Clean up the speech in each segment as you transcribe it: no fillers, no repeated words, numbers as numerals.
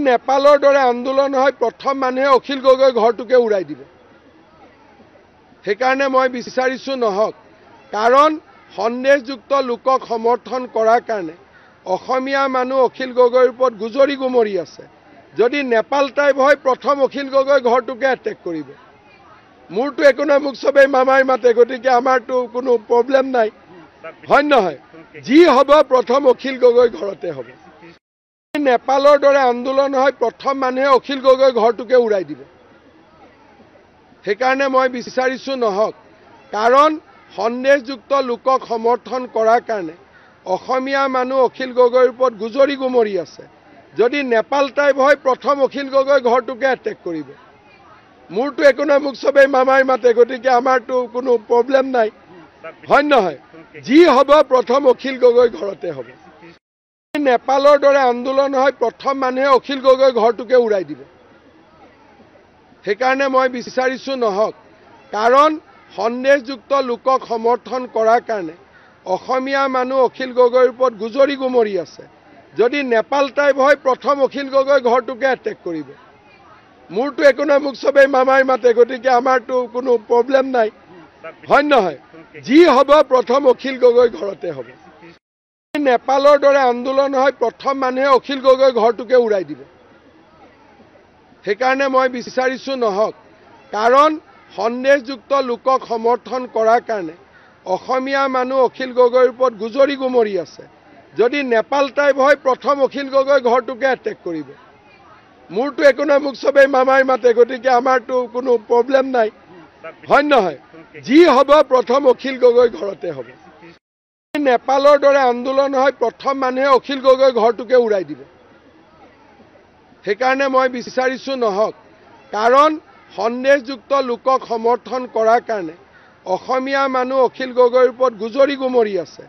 নেপালৰ দৰে আন্দোলন হয় প্ৰথম মানুহে অখিল গগৈ ঘৰটোকে উৰাই দিব। সেইকাৰণে মই বিচাৰিছো নহওক, কাৰণ সন্দেহযুক্ত লোকক সমৰ্থন কৰাৰ কাৰণে অসমীয়া মানুহ অখিল গগৈৰ ওপৰত গুজৰি গুমৰি আছে। যদি নেপাল টাইপ হয় প্ৰথম অখিল গগৈ ঘৰটোকে এটেক কৰিব। মোৰতো একো নাই, মোক চবেই মামাই মাতে, গতিকে আমাৰতো কোনো প্ৰব্লেম নাই, হয় নহয়? যি হ'ব প্ৰথম অখিল গগৈ ঘৰতে হ'ব। নেপালৰ দৰে আন্দোলন হয় প্ৰথম মানুহে অখিল গগৈ ঘৰটোকে উৰাই দিব। সেইকাৰণে মই বিচাৰিছো নহওক, কাৰণ সন্দেহযুক্ত লোকক সমৰ্থন কৰাৰ কাৰণে অসমীয়া মানুহ অখিল গগৈৰ ওপৰত গুজৰি গুমৰি আছে। যদি নেপাল টাইপ হয় প্ৰথম অখিল গগৈ ঘৰটোকে এটেক কৰিব। মোৰতো একো নাই, মোক চবেই মামাই মাতে, গতিকে আমাৰতো কোনো প্ৰব্লেম নাই, হয় নহয়? যি হ'ব প্ৰথম অখিল গগৈ ঘৰতে হ'ব। নেপালৰ দৰে আন্দোলন হয় প্ৰথম মানুহে অখিল গগৈ ঘৰটোকে উৰাই দিব। সেইকাৰণে মই বিচাৰিছো নহওক, কাৰণ সন্দেহযুক্ত লোকক সমৰ্থন কৰাৰ কাৰণে অসমীয়া মানুহ অখিল গগৈৰ ওপৰত গুজৰি গুমৰি আছে। যদি নেপাল টাইপ হয় প্ৰথম অখিল গগৈ ঘৰটোকে এটেক কৰিব। মোৰতো একো নাই, মোক চবেই মামাই মাতে, গতিকে আমাৰতো কোনো প্ৰব্লেম নাই, হয় নহয়? যি হ'ব প্ৰথম অখিল গগৈ ঘৰতে হ'ব। নেপালৰ দৰে আন্দোলন হয় প্ৰথম মানুহে অখিল গগৈ ঘৰটোকে উৰাই দিব। সেইকাৰণে মই বিচাৰিছো নহওক, কাৰণ সন্দেহযুক্ত লোকক সমৰ্থন কৰাৰ কাৰণে অসমীয়া মানুহ অখিল গগৈৰ ওপৰত গুজৰি গুমৰি আছে। যদি নেপাল টাইপ হয় প্ৰথম অখিল গগৈ ঘৰটোকে এটেক কৰিব। মোৰতো একো নাই, মোক চবেই মামাই মাতে, গতিকে আমাৰতো কোনো প্ৰব্লেম নাই, হয় নহয়? যি হ'ব প্ৰথম অখিল গগৈ ঘৰতে হ'ব। নেপালৰ দৰে আন্দোলন হয় প্ৰথম মানুহে অখিল গগৈ ঘৰটোকে উৰাই দিব। সেইকাৰণে মই বিচাৰিছো নহওক, কাৰণ সন্দেহযুক্ত লোকক সমৰ্থন কৰাৰ কাৰণে অসমীয়া মানুহ অখিল গগৈৰ ওপৰত গুজৰি গুমৰি আছে।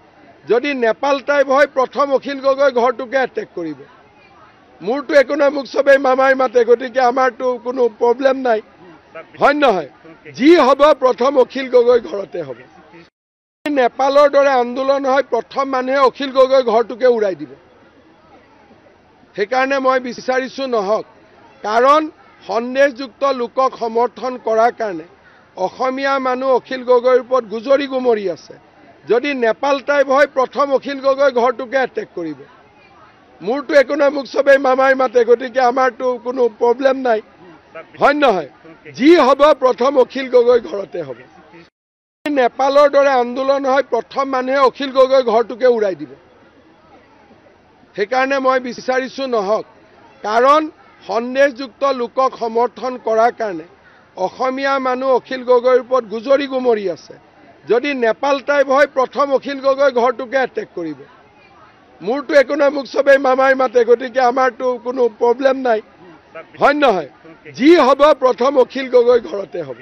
যদি নেপাল টাইপ হয় প্ৰথম অখিল গগৈ ঘৰটোকে এটেক কৰিব। মোৰতো একো নাই, মোক চবেই মামাই মাতে, গতিকে আমাৰতো কোনো প্ৰব্লেম নাই, হয় নহয়? যি হ'ব প্ৰথম অখিল গগৈ ঘৰতে হ'ব। নেপালৰ দৰে আন্দোলন হয় প্ৰথম মানুহে অখিল গগৈ ঘৰটোকে উৰাই দিব। সেইকাৰণে মই বিচাৰিছো নহওক, কাৰণ সন্দেহযুক্ত লোকক সমৰ্থন কৰাৰ কাৰণে অসমীয়া মানুহ অখিল গগৈৰ ওপৰত গুজৰি গুমৰি আছে। যদি নেপাল টাইপ হয় প্ৰথম অখিল গগৈ ঘৰটোকে এটেক কৰিব। মোৰতো একো নাই, মোক চবেই মামাই মাতে, গতিকে আমাৰতো কোনো প্ৰব্লেম নাই, হয় নহয়? যি হ'ব প্ৰথম অখিল গগৈ ঘৰতে হ'ব। নেপালৰ দৰে আন্দোলন হয় প্ৰথম মানুহে অখিল গগৈ ঘৰটোকে উৰাই দিব। সেইকাৰণে মই বিচাৰিছো নহওক, কাৰণ সন্দেহযুক্ত লোকক সমৰ্থন কৰাৰ কাৰণে অসমীয়া মানুহ অখিল গগৈৰ ওপৰত গুজৰি গুমৰি আছে। যদি নেপাল টাইপ হয় প্ৰথম অখিল গগৈ ঘৰটোকে এটেক কৰিব। মোৰতো একো নাই, মোক চবেই মামাই মাতে, গতিকে আমাৰতো কোনো প্ৰব্লেম নাই, হয় নহয়? যি হ'ব প্ৰথম অখিল গগৈ ঘৰতে হ'ব।